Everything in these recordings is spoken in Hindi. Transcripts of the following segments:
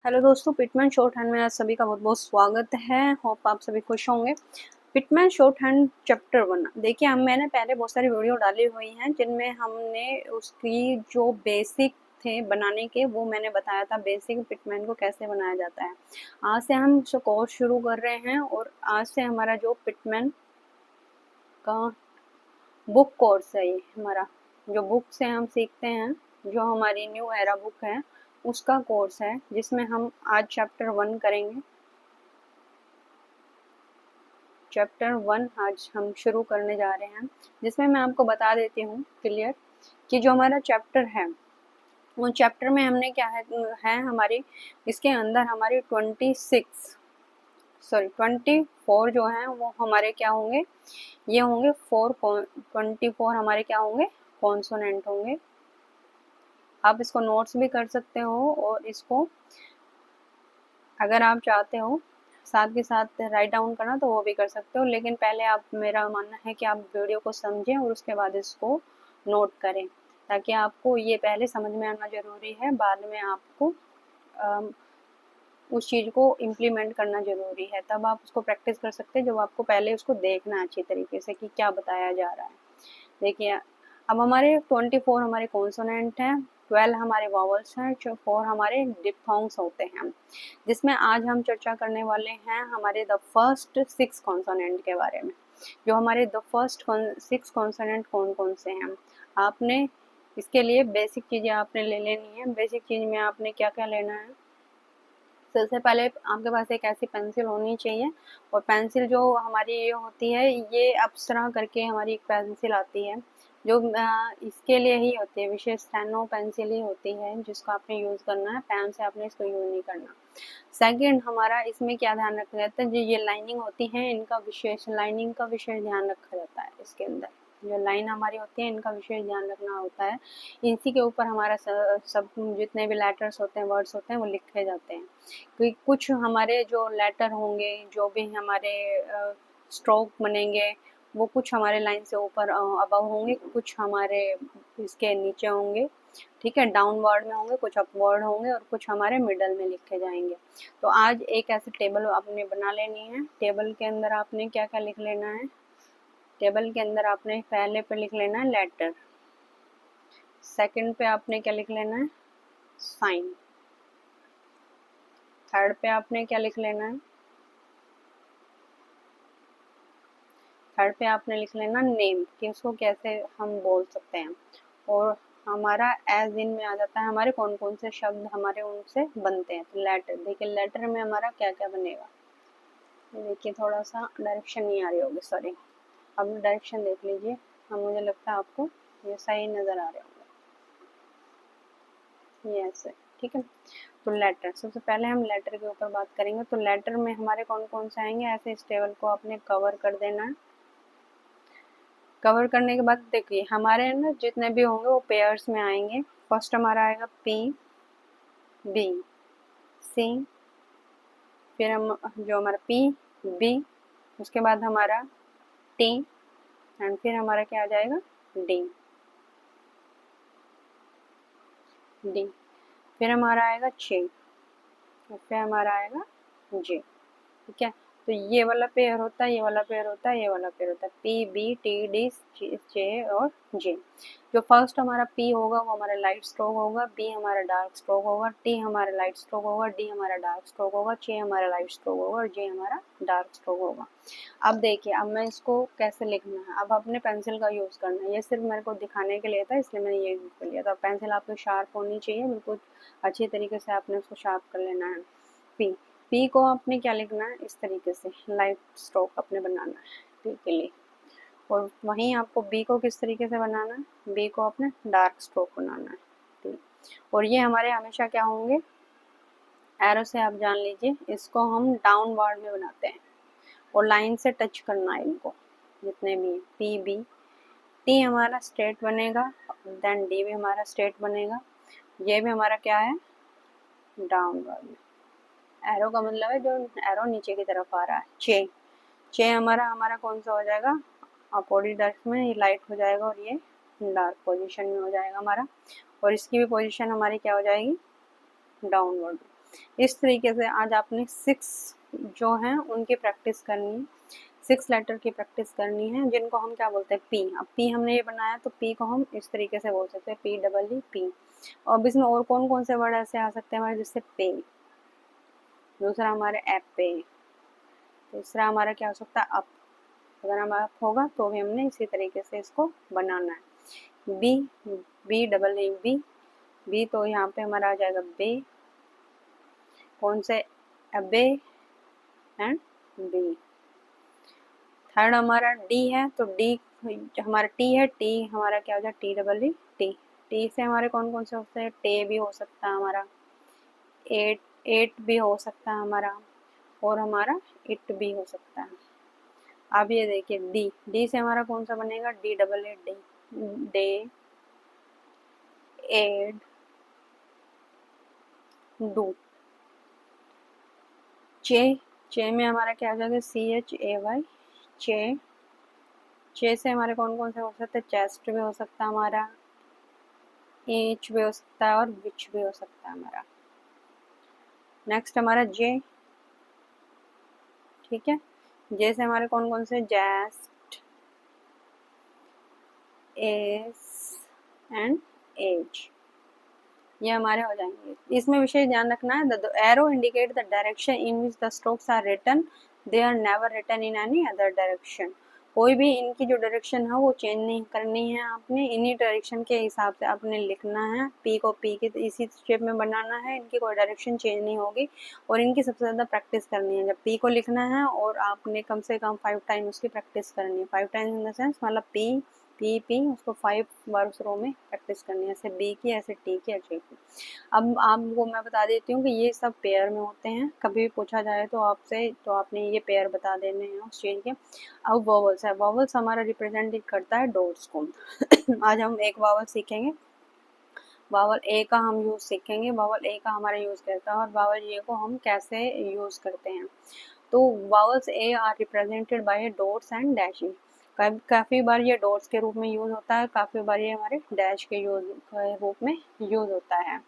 हेलो दोस्तों, पिटमैन शॉर्ट हैंड में आप सभी का बहुत बहुत स्वागत है। होप आप सभी खुश होंगे। पिटमैन शॉर्ट हैंड चैप्टर 1 देखिए, मैंने पहले बहुत सारी वीडियो डाली हुई हैं जिनमें हमने उसकी जो बेसिक थे बनाने के वो मैंने बताया था, बेसिक पिटमैन को कैसे बनाया जाता है। आज से हम कोर्स शुरू कर रहे हैं और आज से हमारा जो पिटमैन का बुक कोर्स है, ये हमारा जो बुक से हम सीखते हैं, जो हमारी न्यू एरा बुक है उसका कोर्स है, जिसमें हम आज चैप्टर 1 करेंगे। चैप्टर 1 आज हम शुरू करने जा रहे हैं, जिसमें मैं आपको बता देती हूँ क्लियर कि जो हमारा चैप्टर है वो चैप्टर में हमने क्या है हमारी इसके अंदर हमारी 24 जो हैं वो हमारे क्या होंगे, ये होंगे 24 हमारे क्या होंगे, कॉन्सोनेंट होंगे। आप इसको नोट्स भी कर सकते हो और इसको अगर आप चाहते हो साथ के साथ राइट डाउन करना तो वो भी कर सकते हो, लेकिन पहले आप, मेरा मानना है कि आप वीडियो को समझें और उसके बाद इसको नोट करें, ताकि आपको ये पहले समझ में आना ज़रूरी है, बाद में आपको उस चीज़ को इम्प्लीमेंट करना ज़रूरी है। तब आप उसको प्रैक्टिस कर सकते हैं जब आपको पहले उसको देखना है अच्छी तरीके से कि क्या बताया जा रहा है। देखिए, अब हमारे 24 हमारे कॉन्सोनेंट हैं, 12 हमारे वॉवल्स हैं, 4 हमारे डिप्थोंग्स होते हैं, जिसमें आज हम चर्चा करने वाले हैं हमारे द फर्स्ट 6 कॉन्सोनेंट के बारे में। जो हमारे द फर्स्ट 6 कॉन्सोनेंट कौन कौन से हैं, आपने इसके लिए बेसिक चीज़ें आपने ले लेनी है। बेसिक चीज़ में आपने क्या क्या लेना है, सबसे पहले आपके पास एक ऐसी पेंसिल होनी चाहिए, और पेंसिल जो हमारी ये होती है, ये अप्सरा करके हमारी एक पेंसिल आती है जो इसके लिए ही होती है, विशेष स्टेनो पेंसिल ही होती है जिसको आपने यूज़ करना है, पेन से आपने इसको यूज़ नहीं करना। सेकंड, हमारा इसमें क्या ध्यान रखा जाता है, जो ये लाइनिंग होती है इनका लाइनिंग का विशेष ध्यान रखा जाता है। इसके अंदर जो लाइन हमारी होती है इनका विशेष ध्यान रखना होता है। इसी के ऊपर हमारा सब जितने भी लेटर्स होते हैं, वर्ड्स होते हैं, वो लिखे जाते हैं। क्योंकि कुछ हमारे जो लेटर होंगे, जो भी हमारे स्ट्रोक बनेंगे, वो कुछ हमारे लाइन से ऊपर अबव होंगे, कुछ हमारे इसके नीचे होंगे, ठीक है, डाउनवर्ड में होंगे, कुछ अपवर्ड होंगे और कुछ हमारे मिडल में लिखे जाएंगे। तो आज एक ऐसी टेबल आपने बना लेनी है। टेबल के अंदर आपने क्या क्या लिख लेना है, टेबल के अंदर आपने पहले पे लिख लेना है लेटर, सेकंड पे आपने क्या लिख लेना है, साइन, थर्ड पे आपने क्या लिख लेना है, थर्ड पे आपने लिख लेना नेम, कि उसको कैसे हम बोल सकते हैं। और हमारा एज इन में आ जाता है हमारे कौन कौन से शब्द हमारे उनसे बनते हैं। तो लेटर, देखिए लेटर में हमारा क्या क्या बनेगा। देखिए थोड़ा सा डायरेक्शन नहीं आ रही होगी, सॉरी, अब डायरेक्शन देख लीजिए। हाँ, मुझे लगता है आपको ये सही नज़र आ रहे होंगे, ये ऐसे, ठीक है। तो लेटर, सबसे पहले हम लेटर के ऊपर बात करेंगे। तो लेटर में हमारे कौन कौन से आएंगे, ऐसे इस टेबल को आपने कवर कर देना है। कवर करने के बाद देखिए हमारे ना जितने भी होंगे वो पेयर्स में आएंगे। फर्स्ट हमारा आएगा पी, बी, सी, फिर हम जो हमारा पी, बी, उसके बाद हमारा टी, एंड फिर हमारा क्या आ जाएगा, डी, डी, फिर हमारा आएगा जे, फिर हमारा आएगा जे, ठीक है। तो ये वाला पेयर होता है, ये वाला पेयर होता है, ये वाला पेयर होता है, पी, बी, टी, डी, जे और जे। जो फर्स्ट हमारा पी होगा वो हमारा लाइट स्ट्रोक होगा, बी हमारा डार्क स्ट्रोक होगा, टी हमारा लाइट स्ट्रोक होगा, डी हमारा डार्क स्ट्रोक होगा, जे हमारा लाइट स्ट्रोक होगा और जे हमारा डार्क स्ट्रोक होगा। अब देखिए, अब मैं इसको कैसे लिखना है, अब अपने पेंसिल का यूज़ करना है। ये सिर्फ मेरे को दिखाने के लिए था, इसलिए मैंने ये यूज़ कर लिया था। पेंसिल आपको शार्प होनी चाहिए, बिल्कुल अच्छी तरीके से आपने उसको शार्प कर लेना है। पी, पी को आपने क्या लिखना है, इस तरीके से लाइट स्ट्रोक अपने बनाना है पी के लिए। और वहीं आपको बी को किस तरीके से बनाना है, बी को अपने डार्क स्ट्रोक बनाना है, ठीक। और ये हमारे हमेशा क्या होंगे, एरो से आप जान लीजिए, इसको हम डाउनवर्ड में बनाते हैं और लाइन से टच करना है इनको, जितने भी पी, बी, टी हमारा स्ट्रेट बनेगा, देन डी भी हमारा स्ट्रेट बनेगा, ये भी हमारा क्या है, डाउनवर्ड में। एरो का मतलब है जो एरो नीचे की तरफ आ रहा है। चे, चे हमारा कौन सा हो जाएगा, अपोजिट डायरेक्शन में, ये लाइट हो जाएगा और ये डार्क पोजीशन में हो जाएगा हमारा, और इसकी भी पोजीशन हमारी क्या हो जाएगी, डाउनवर्ड। इस तरीके से आज आपने 6 जो हैं उनकी प्रैक्टिस करनी है, 6 लेटर की प्रैक्टिस करनी है, जिनको हम क्या बोलते हैं पी। अब पी हमने ये बनाया तो पी को हम इस तरीके से बोल सकते हैं, PEE। और अब इसमें और कौन कौन से वर्ड ऐसे आ सकते हैं हमारे, जैसे पे, दूसरा हमारे ऐप पे, तीसरा हमारा क्या हो सकता है अप। अगर हमारा अप होगा तो भी हमने इसी तरीके से इसको बनाना है। बी, BEE, बी तो यहाँ पे हमारा आ जाएगा बे, कौन से, अबे एंड बी। थर्ड हमारा डी है, तो डी हमारा टी है, टी हमारा क्या हो जाए, TEE, टी। टी से हमारे कौन कौन से होते हैं, टे भी हो सकता है हमारा, एट, एट भी हो सकता है हमारा, और हमारा इट भी हो सकता है। अब ये देखिए डी, डी से हमारा कौन सा बनेगा, DEE, डी, डे, एड, डू। चे, चे में हमारा क्या आ जाएगा, CHAY, चे। चे से हमारे कौन कौन से हो सकते हैं, चेस्ट भी हो सकता है हमारा, एच भी हो सकता है, और विच भी हो सकता है हमारा। नेक्स्ट हमारा जे, ठीक है, जे से हमारे कौन कौन से, जेस्ट, एस एंड एज, ये हमारे हो जाएंगे। इसमें विशेष ध्यान रखना है, the arrow indicate the direction in which the strokes are written, they are never written in any other direction. कोई भी इनकी जो डायरेक्शन है वो चेंज नहीं करनी है आपने, इन्हीं डायरेक्शन के हिसाब से आपने लिखना है। पी को पी के इसी शेप में बनाना है, इनकी कोई डायरेक्शन चेंज नहीं होगी, और इनकी सबसे ज़्यादा प्रैक्टिस करनी है। जब पी को लिखना है और आपने कम से कम 5 टाइम उसकी प्रैक्टिस करनी है, 5 टाइम इन द सेंस मतलब पी पी पी उसको 5 बार उस रो में प्रैक्टिस करनी है, ऐसे बी की, ऐसे टी की, ऐसे की। अब आपको मैं बता देती हूँ कि ये सब पेयर में होते हैं, कभी भी पूछा जाए तो आपसे तो आपने ये पेयर बता देने हैं उस चीज़ के। अब वॉवल्स है, वॉवल्स हमारा रिप्रेजेंट करता है डॉट्स को। आज हम एक वावल सीखेंगे, वावल ए का हम यूज़ सीखेंगे, वावल ए का हमारा यूज़ करता है, और वावल ए को हम कैसे यूज़ करते हैं। तो vowels A R represented by dots and dashing. काफ़ी बार ये डॉट्स के रूप में यूज़ होता है, काफ़ी बार ये हमारे डैश के रूप में यूज़ होता है।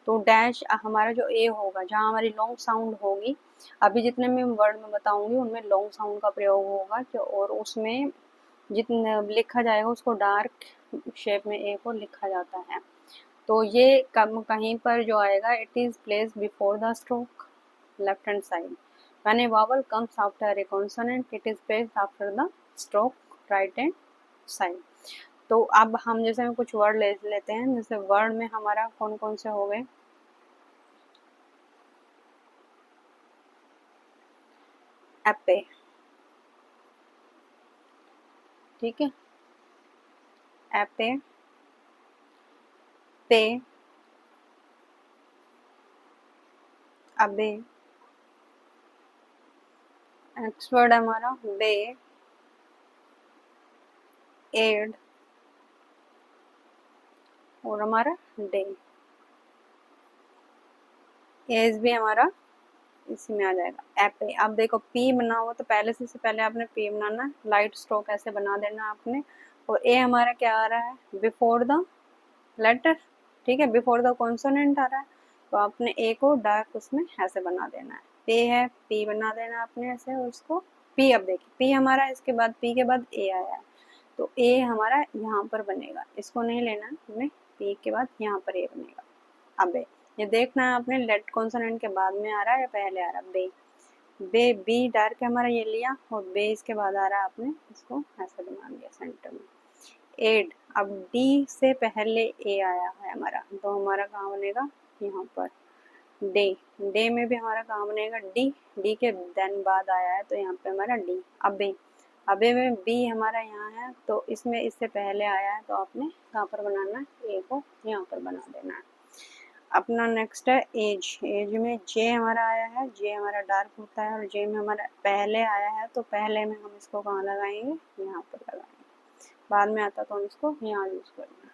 तो डैश हमारा जो ए होगा, जहाँ हमारी लॉन्ग साउंड होगी, अभी जितने मैं वर्ड में बताऊंगी उनमें लॉन्ग साउंड का प्रयोग होगा, और उसमें जितना लिखा जाएगा उसको डार्क शेप में ए को लिखा जाता है। तो ये कहीं पर जो आएगा, it is placed before the stroke, left hand side. When a vowel comes after a consonant, it is placed after the stroke, right hand side. तो अब हम जैसे में कुछ वर्ड ले लेते हैं, जैसे वर्ड में हमारा कौन कौन से हो गए, एप्पे, ठीक है, एप्पे, पे, अबे। नेक्स्ट वर्ड हमारा बे, एड, और हमारा डे। एज भी हमारा इसी में आ जाएगा, एप्पे। अब देखो पी बना हुआ तो पहले से पहले आपने पी बनाना है, लाइट स्ट्रोक ऐसे बना देना आपने। और ए हमारा क्या आ रहा है, बिफोर द लेटर, ठीक है, बिफोर द कॉन्सोनेंट आ रहा है, तो आपने ए को डार्क उसमें ऐसे बना देना है। पे है, पी बना देना आपने ऐसे, और उसको पी। अब देखिए पी हमारा, इसके बाद पी के बाद ए आया है, तो ए हमारा यहाँ पर बनेगा, इसको नहीं लेना हमें, पी के बाद यहाँ पर ए बनेगा। अब ये देखना है आपने, लेट कॉन्सोनेंट के बाद में आ रहा है या पहले आ रहा है, बे, बे, बी डार्क है हमारा, ये लिया, और बे इसके बाद आ रहा है, आपने इसको ऐसे बना दिया सेंटर में। एड, अब डी से पहले ए आया है हमारा, तो हमारा कहाँ बनेगा, यहाँ पर। डे, डे में भी हमारा कहाँ बनेगा, डी, डी के देन बाद आया है तो यहाँ पे हमारा डी। अबे, अबे में बी हमारा यहाँ है, तो इसमें इससे पहले आया है, तो आपने कहाँ पर बनाना है, ए को यहाँ पर बना देना है। अपना नेक्स्ट है एज, एज में जे हमारा आया है, जे हमारा डार्क होता है, और जे में हमारा पहले आया है, तो पहले में हम इसको कहाँ लगाएंगे, यहाँ पर लगाएंगे, बाद में आता तो हम इसको यहाँ यूज़ करेंगे।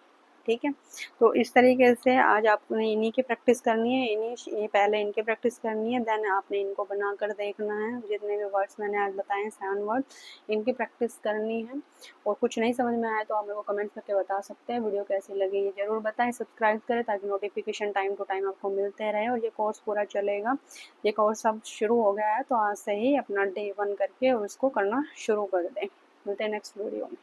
ठीक है। तो इस तरीके से आज आपने इन्हीं की प्रैक्टिस करनी है, ये पहले इनकी प्रैक्टिस करनी है, देन आपने इनको बनाकर देखना है। जितने भी वर्ड्स मैंने आज बताए 7 वर्ड, इनकी प्रैक्टिस करनी है। और कुछ नहीं समझ में आया तो आप मेरे को कमेंट करके बता सकते हैं। वीडियो कैसी लगी ये ज़रूर बताएं, सब्सक्राइब करें ताकि नोटिफिकेशन टाइम टू टाइम आपको मिलते रहे। और ये कोर्स पूरा चलेगा, ये कोर्स अब शुरू हो गया है, तो आज से ही अपना डे 1 करके और उसको करना शुरू कर दें। मिलते हैं नेक्स्ट वीडियो में।